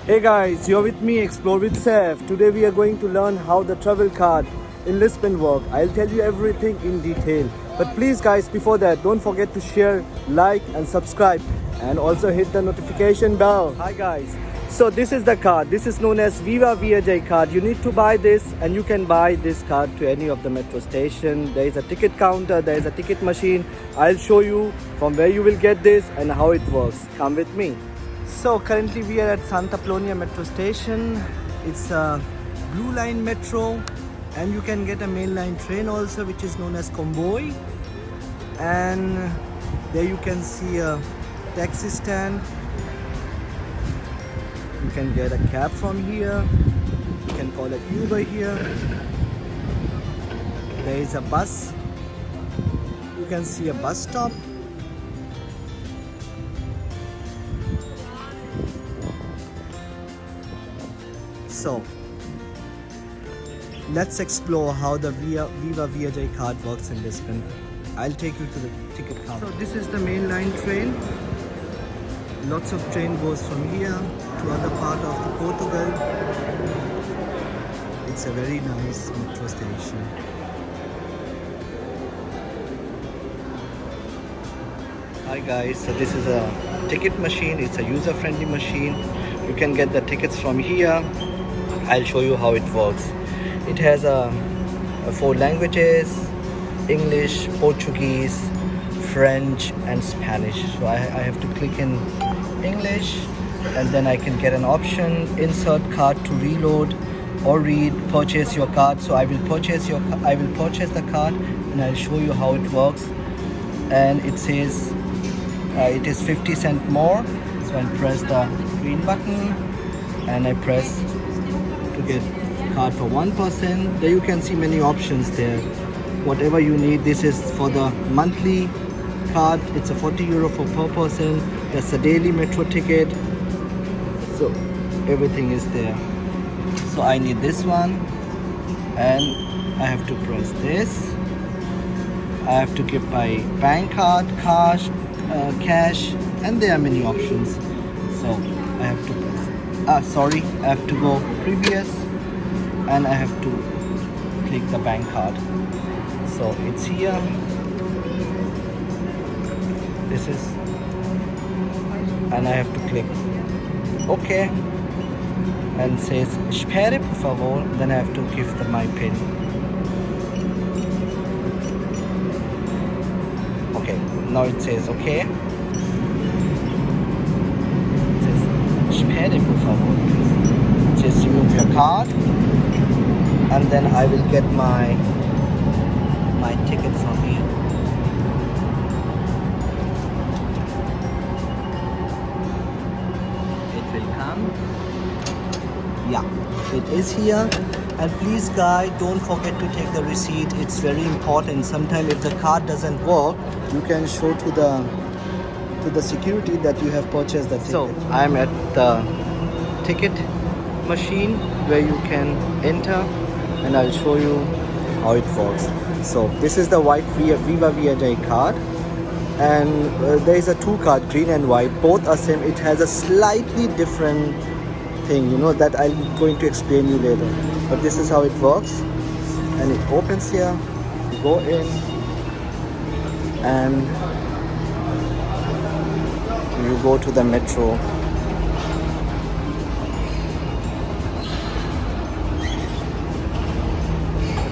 Hey guys, you're with me, Explore with Seth. Today we are going to learn how the travel card in Lisbon work. I'll tell you everything in detail. But please guys, before that, don't forget to share, like and subscribe. And also hit the notification bell. Hi guys. So this is the card. This is known as Viva VAJ card. You need to buy this and you can buy this card to any of the metro station. There is a ticket counter, there is a ticket machine. I'll show you from where you will get this and how it works. Come with me. So currently we are at Santa Polonia metro station. It's a blue line metro and you can get a mainline train also, which is known as convoy. And there you can see a taxi stand. You can get a cab from here. You can call it Uber here. There is a bus. You can see a bus stop. So let's explore how the Viva VAJ card works in Lisbon. I'll take you to the ticket counter. So this is the main line train. Lots of train goes from here to other part of Portugal. It's a very nice metro station. Hi guys, so this is a ticket machine. It's a user-friendly machine. You can get the tickets from here. I'll show you how it works. It has 4 languages: English, Portuguese, French and Spanish. So I have to click in English and then I can get an option: insert card to reload or read, purchase your card. So I will purchase the card and I'll show you how it works. And it says it is 50 cents more. So I press the green button and I press to get card for 1 person. There you can see many options there. Whatever you need. This is for the monthly card. It's a €40 for per person. That's a daily metro ticket. So everything is there. So I need this one and I have to press this. I have to give my bank card, cash, and there are many options. So I have to press I have to go previous and I have to click the bank card. So it's here. This is, and I have to click OK and says espere por favor. Then I have to give my pin. Okay, now it says OK. It says espere por favor. It says remove your card and then I will get my ticket from here. Yeah, it is here. And please guys, don't forget to take the receipt. It's very important. Sometimes if the card doesn't work, you can show to the security that you have purchased the ticket. So I'm at the ticket machine where you can enter and I'll show you how it works. So this is the white Viva VAJ card. And there is a 2 card, green and white. Both are same. It has a slightly different thing, that I'm going to explain you later. But this is how it works. And it opens here. You go in and you go to the metro.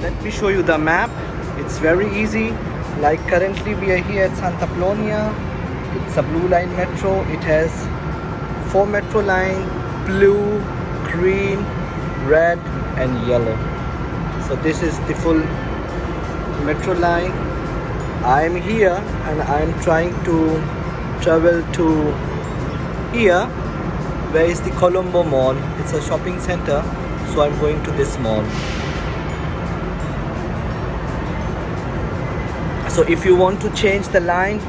Let me show you the map. It's very easy. Like currently we are here at Santa Polonia. It's a blue line metro. It has 4 metro line: blue, green, red and yellow. So this is the full metro line. I am here and I am trying to travel to here. Where is the Colombo Mall? It's a shopping center. So I'm going to this mall. So if you want to change the line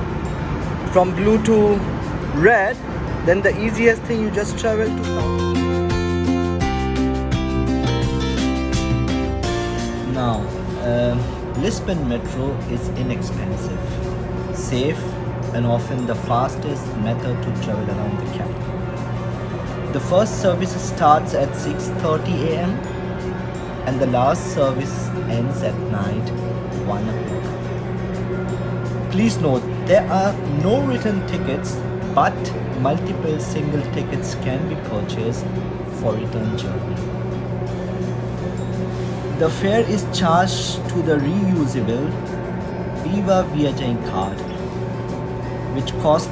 from blue to red, then the easiest thing, you just travel to south. Now, Lisbon Metro is inexpensive, safe and often the fastest method to travel around the capital. The first service starts at 6:30 a.m. and the last service ends at night 1 o'clock. Please note, there are no return tickets, but multiple single tickets can be purchased for return journey. The fare is charged to the reusable Viva Viajai card, which costs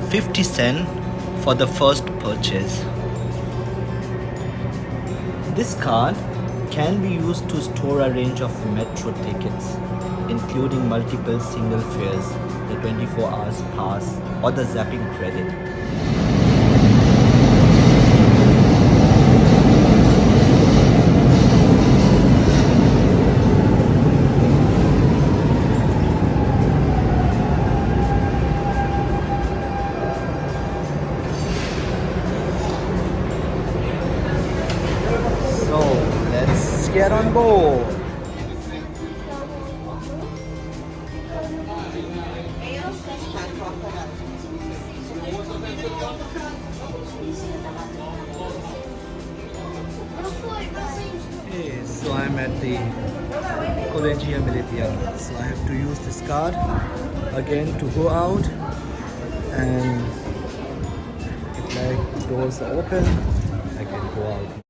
50 cents for the first purchase. This card can be used to store a range of metro tickets, including multiple single fares, the 24 hours pass, or the zapping credit. So let's get on board. Okay, so I'm at the Collegia Militia. So I have to use this card again to go out, and if like doors are open, I can go out.